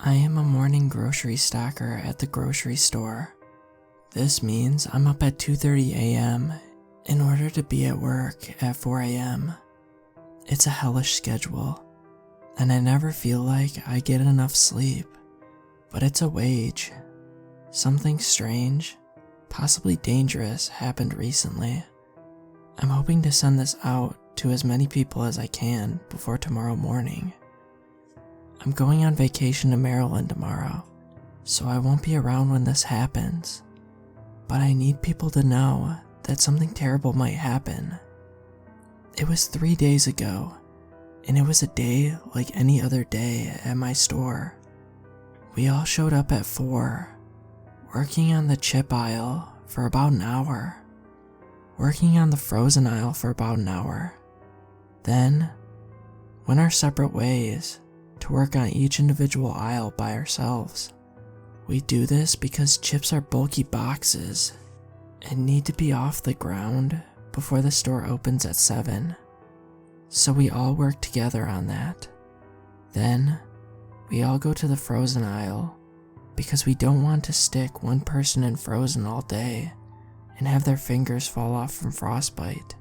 I am a morning grocery stocker at the grocery store. This means I'm up at 2:30 a.m. in order to be at work at 4 a.m. It's a hellish schedule, and I never feel like I get enough sleep, but it's a wage. Something strange, possibly dangerous, happened recently. I'm hoping to send this out to as many people as I can before tomorrow morning. I'm going on vacation to Maryland tomorrow, so I won't be around when this happens. But I need people to know that something terrible might happen. It was 3 days ago, and it was a day like any other day at my store. We all showed up at 4, working on the chip aisle for about an hour, working on the frozen aisle for about an hour. Then, went our separate ways to work on each individual aisle by ourselves. We do this because chips are bulky boxes and need to be off the ground before the store opens at 7. So we all work together on that. Then, we all go to the frozen aisle because we don't want to stick one person in frozen all day and have their fingers fall off from frostbite.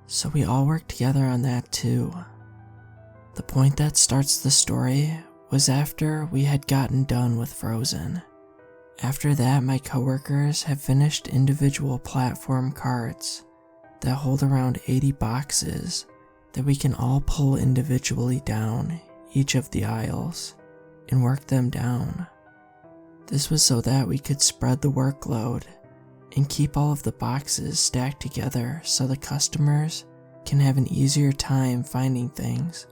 So we all work together on that too. The point that starts the story was after we had gotten done with frozen. After that, my coworkers have finished individual platform carts that hold around 80 boxes that we can all pull individually down each of the aisles and work them down. This was so that we could spread the workload and keep all of the boxes stacked together so the customers can have an easier time finding things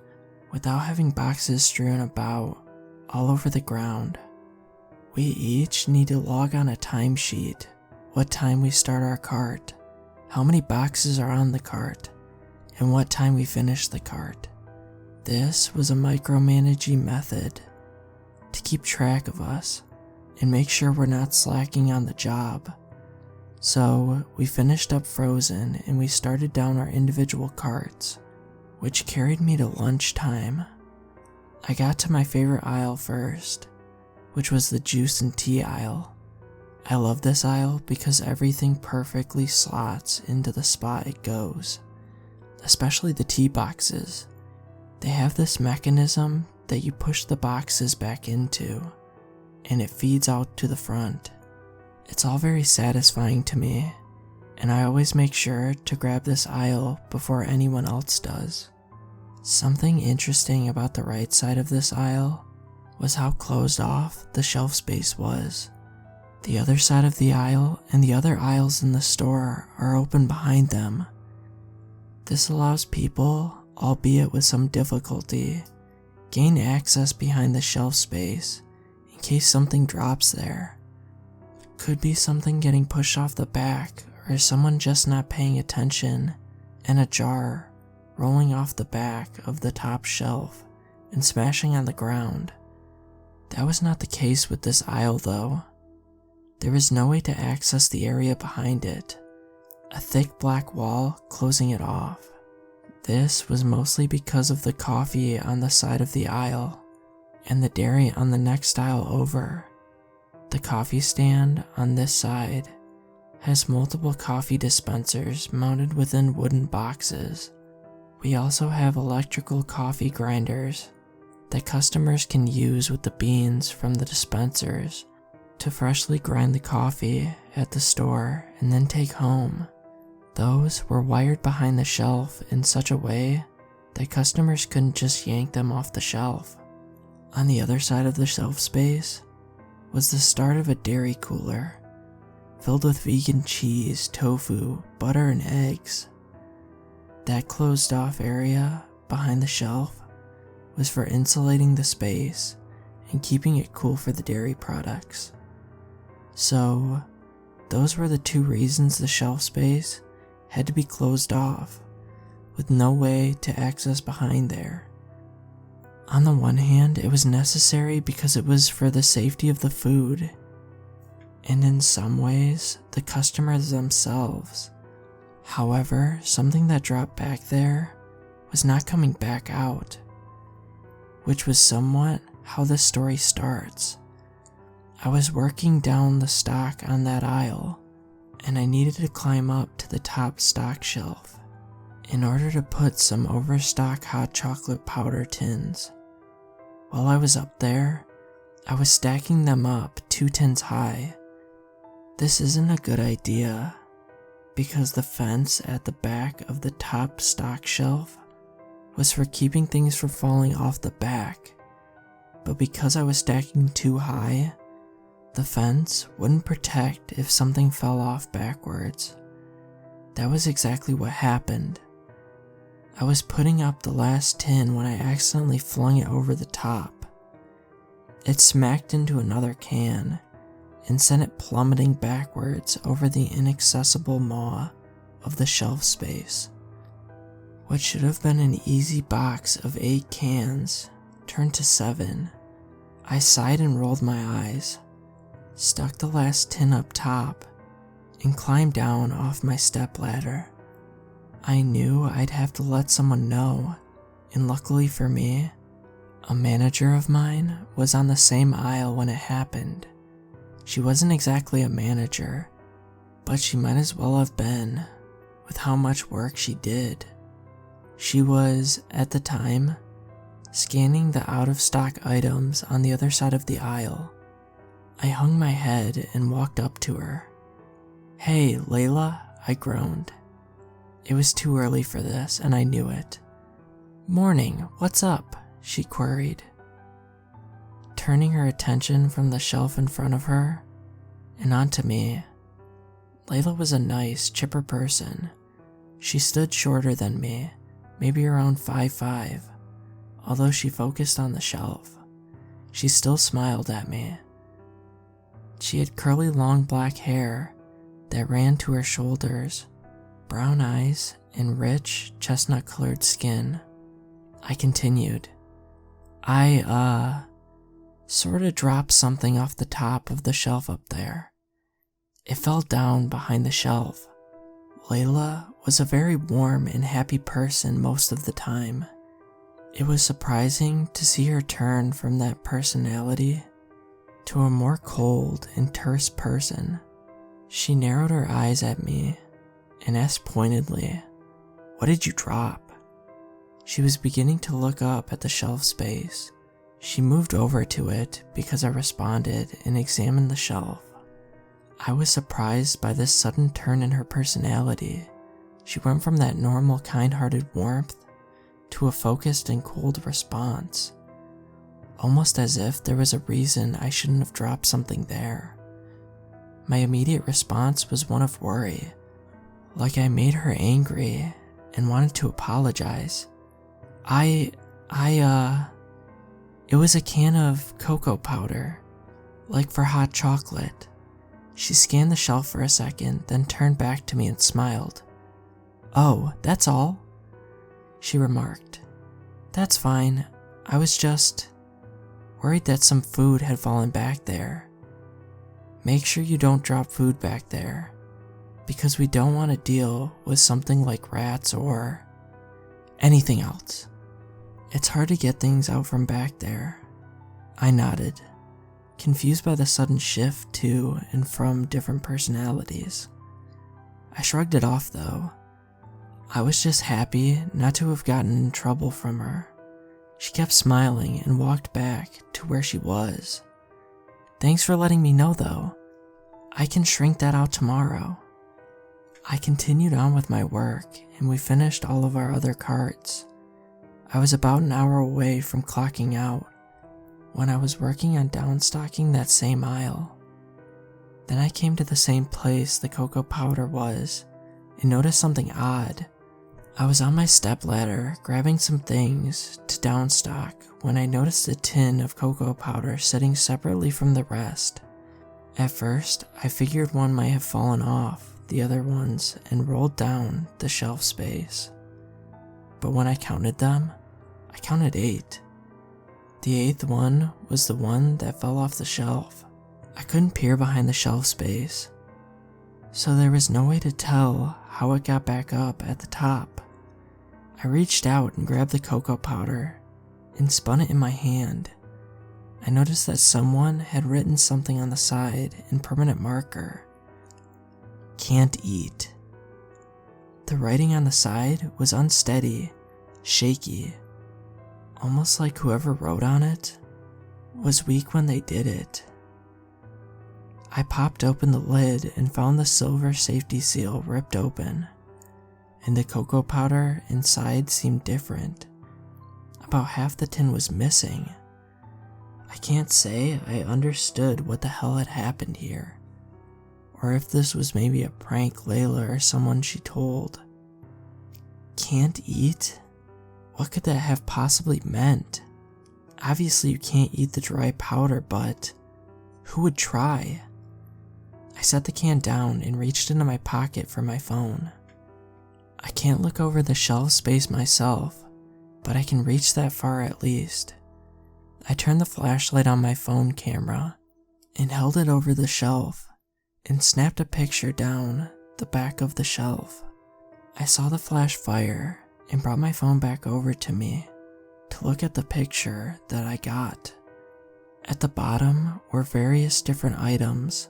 without having boxes strewn about all over the ground. We each need to log on a timesheet, what time we start our cart, how many boxes are on the cart, and what time we finish the cart. This was a micromanaging method to keep track of us and make sure we're not slacking on the job. So we finished up frozen and we started down our individual carts, which carried me to lunchtime. I got to my favorite aisle first, which was the juice and tea aisle. I love this aisle because everything perfectly slots into the spot it goes, especially the tea boxes. They have this mechanism that you push the boxes back into, and it feeds out to the front. It's all very satisfying to me, and I always make sure to grab this aisle before anyone else does. Something interesting about the right side of this aisle was how closed off the shelf space was. The other side of the aisle and the other aisles in the store are open behind them. This allows people, albeit with some difficulty, gain access behind the shelf space in case something drops there. Could be something getting pushed off the back, or someone just not paying attention, and a jar rolling off the back of the top shelf and smashing on the ground. That was not the case with this aisle though. There was no way to access the area behind it, a thick black wall closing it off. This was mostly because of the coffee on the side of the aisle and the dairy on the next aisle over. The coffee stand on this side has multiple coffee dispensers mounted within wooden boxes. We also have electrical coffee grinders that customers can use with the beans from the dispensers to freshly grind the coffee at the store and then take home. Those were wired behind the shelf in such a way that customers couldn't just yank them off the shelf. On the other side of the shelf space was the start of a dairy cooler filled with vegan cheese, tofu, butter, and eggs. That closed off area behind the shelf was for insulating the space and keeping it cool for the dairy products. So, those were the two reasons the shelf space had to be closed off, with no way to access behind there. On the one hand, it was necessary because it was for the safety of the food, and in some ways, the customers themselves. However, something that dropped back there was not coming back out, which was somewhat how this story starts. I was working down the stock on that aisle, and I needed to climb up to the top stock shelf in order to put some overstock hot chocolate powder tins. While I was up there, I was stacking them up 2 tins high. This isn't a good idea, because the fence at the back of the top stock shelf was for keeping things from falling off the back, but because I was stacking too high, the fence wouldn't protect if something fell off backwards. That was exactly what happened. I was putting up the last tin when I accidentally flung it over the top. It smacked into another can and sent it plummeting backwards over the inaccessible maw of the shelf space. What should have been an easy box of 8 cans turned to 7. I sighed and rolled my eyes, stuck the last tin up top, and climbed down off my stepladder. I knew I'd have to let someone know, and luckily for me, a manager of mine was on the same aisle when it happened. She wasn't exactly a manager, but she might as well have been with how much work she did. She was, at the time, scanning the out-of-stock items on the other side of the aisle. I hung my head and walked up to her. "Hey, Layla," I groaned. It was too early for this, and I knew it. "Morning, what's up?" she queried, turning her attention from the shelf in front of her and onto me. Layla was a nice, chipper person. She stood shorter than me, maybe around 5'5", although she focused on the shelf. She still smiled at me. She had curly long black hair that ran to her shoulders, brown eyes, and rich, chestnut-colored skin. I continued. I sorta dropped something off the top of the shelf up there. It fell down behind the shelf. Layla was a very warm and happy person most of the time. It was surprising to see her turn from that personality to a more cold and terse person. She narrowed her eyes at me and asked pointedly, "What did you drop?" She was beginning to look up at the shelf space. She moved over to it because I responded and examined the shelf. I was surprised by this sudden turn in her personality. She went from that normal kind-hearted warmth to a focused and cold response, almost as if there was a reason I shouldn't have dropped something there. My immediate response was one of worry, like I made her angry and wanted to apologize. It was a can of cocoa powder, like for hot chocolate." She scanned the shelf for a second, then turned back to me and smiled. "Oh, that's all?" she remarked. "That's fine. I was just worried that some food had fallen back there. Make sure you don't drop food back there, because we don't want to deal with something like rats or anything else. It's hard to get things out from back there." I nodded, confused by the sudden shift to and from different personalities. I shrugged it off though. I was just happy not to have gotten in trouble from her. She kept smiling and walked back to where she was. "Thanks for letting me know though. I can shrink that out tomorrow." I continued on with my work and we finished all of our other carts. I was about an hour away from clocking out when I was working on downstocking that same aisle. Then I came to the same place the cocoa powder was and noticed something odd. I was on my stepladder grabbing some things to downstock when I noticed a tin of cocoa powder sitting separately from the rest. At first, I figured one might have fallen off the other ones and rolled down the shelf space. But when I counted them, I counted 8. The 8th one was the one that fell off the shelf. I couldn't peer behind the shelf space, so there was no way to tell how it got back up at the top. I reached out and grabbed the cocoa powder and spun it in my hand. I noticed that someone had written something on the side in permanent marker. Can't eat. The writing on the side was unsteady, shaky, almost like whoever wrote on it was weak when they did it. I popped open the lid and found the silver safety seal ripped open, and the cocoa powder inside seemed different. About half the tin was missing. I can't say I understood what the hell had happened here, or if this was maybe a prank Layla or someone she told. Can't eat? What could that have possibly meant? Obviously you can't eat the dry powder, but who would try? I set the can down and reached into my pocket for my phone. I can't look over the shelf space myself, but I can reach that far at least. I turned the flashlight on my phone camera and held it over the shelf and snapped a picture down the back of the shelf. I saw the flash fire and brought my phone back over to me to look at the picture that I got. At the bottom were various different items,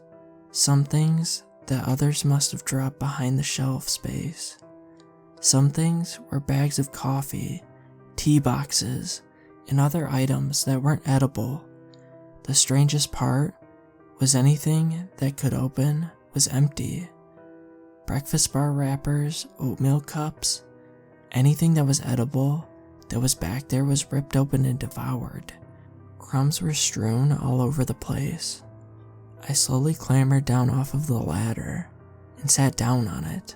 some things that others must have dropped behind the shelf space. Some things were bags of coffee, tea boxes, and other items that weren't edible. The strangest part was anything that could open was empty. Breakfast bar wrappers, oatmeal cups, anything that was edible that was back there was ripped open and devoured. Crumbs were strewn all over the place. I slowly clambered down off of the ladder and sat down on it.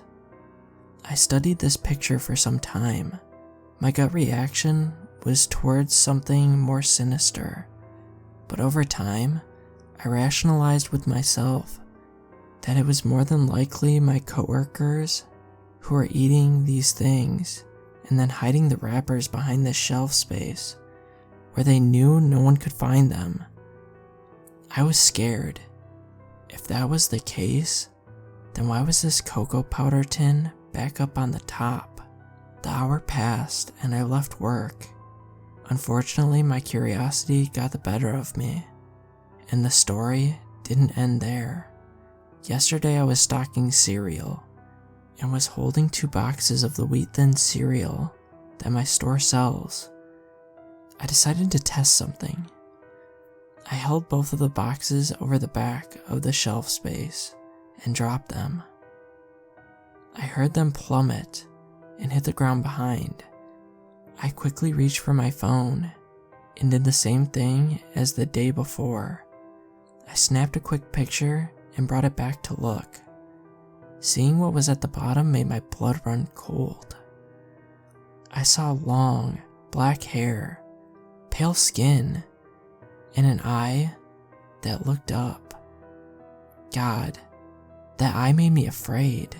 I studied this picture for some time. My gut reaction was towards something more sinister, but over time, I rationalized with myself that it was more than likely my coworkers who were eating these things and then hiding the wrappers behind this shelf space where they knew no one could find them. I was scared. If that was the case, then why was this cocoa powder tin back up on the top? The hour passed and I left work. Unfortunately, my curiosity got the better of me, and the story didn't end there. Yesterday I was stocking cereal and was holding 2 boxes of the wheat thin cereal that my store sells. I decided to test something. I held both of the boxes over the back of the shelf space and dropped them. I heard them plummet and hit the ground behind. I quickly reached for my phone and did the same thing as the day before. I snapped a quick picture and brought it back to look. Seeing what was at the bottom made my blood run cold. I saw long, black hair, pale skin, and an eye that looked up. God, that eye made me afraid.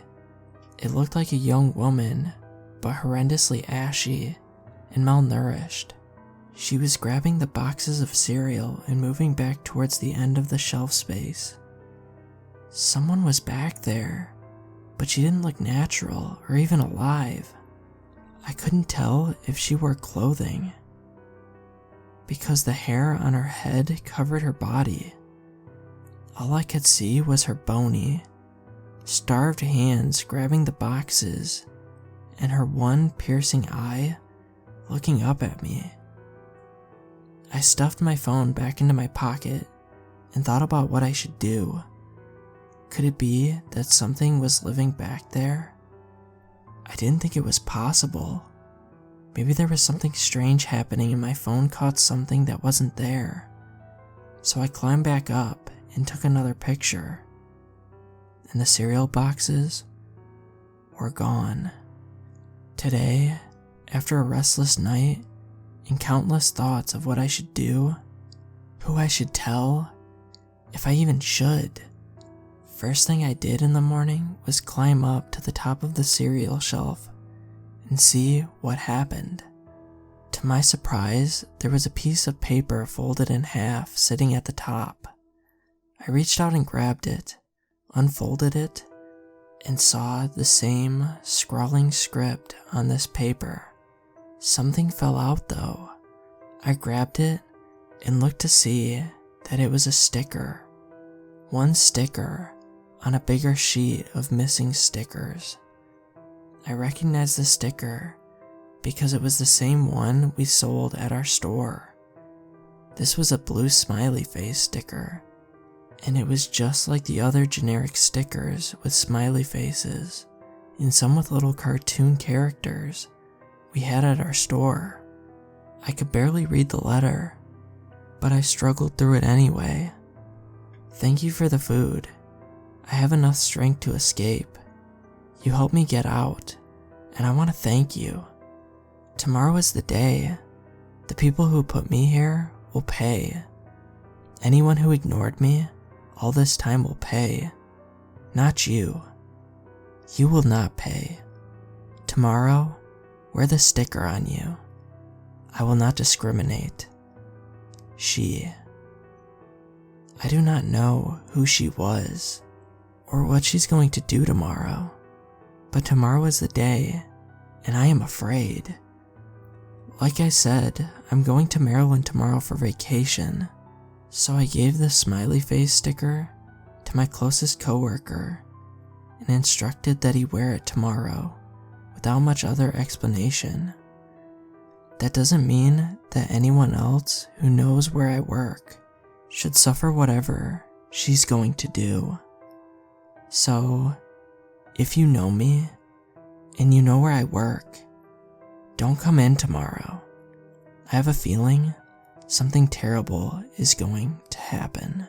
It looked like a young woman, but horrendously ashy and malnourished. She was grabbing the boxes of cereal and moving back towards the end of the shelf space. Someone was back there, but she didn't look natural or even alive. I couldn't tell if she wore clothing, because the hair on her head covered her body. All I could see was her bony, starved hands grabbing the boxes, and her one piercing eye looking up at me. I stuffed my phone back into my pocket and thought about what I should do. Could it be that something was living back there? I didn't think it was possible. Maybe there was something strange happening and my phone caught something that wasn't there. So I climbed back up and took another picture. And the cereal boxes were gone. Today, after a restless night and countless thoughts of what I should do, who I should tell, if I even should, first thing I did in the morning was climb up to the top of the cereal shelf and see what happened. To my surprise, there was a piece of paper folded in half sitting at the top. I reached out and grabbed it, unfolded it, and saw the same scrawling script on this paper. Something fell out though. I grabbed it and looked to see that it was a sticker. One sticker on a bigger sheet of missing stickers. I recognized the sticker because it was the same one we sold at our store. This was a blue smiley face sticker, and it was just like the other generic stickers with smiley faces, and some with little cartoon characters we had at our store. I could barely read the letter, but I struggled through it anyway. Thank you for the food. I have enough strength to escape. You helped me get out, and I want to thank you. Tomorrow is the day. The people who put me here will pay. Anyone who ignored me all this time will pay. Not you. You will not pay. Tomorrow, wear the sticker on you. I will not discriminate. She. I do not know who she was, or what she's going to do tomorrow, but tomorrow is the day, and I am afraid. Like I said, I'm going to Maryland tomorrow for vacation, so I gave the smiley face sticker to my closest coworker and instructed that he wear it tomorrow without much other explanation. That doesn't mean that anyone else who knows where I work should suffer whatever she's going to do. So, if you know me, and you know where I work, don't come in tomorrow. I have a feeling something terrible is going to happen.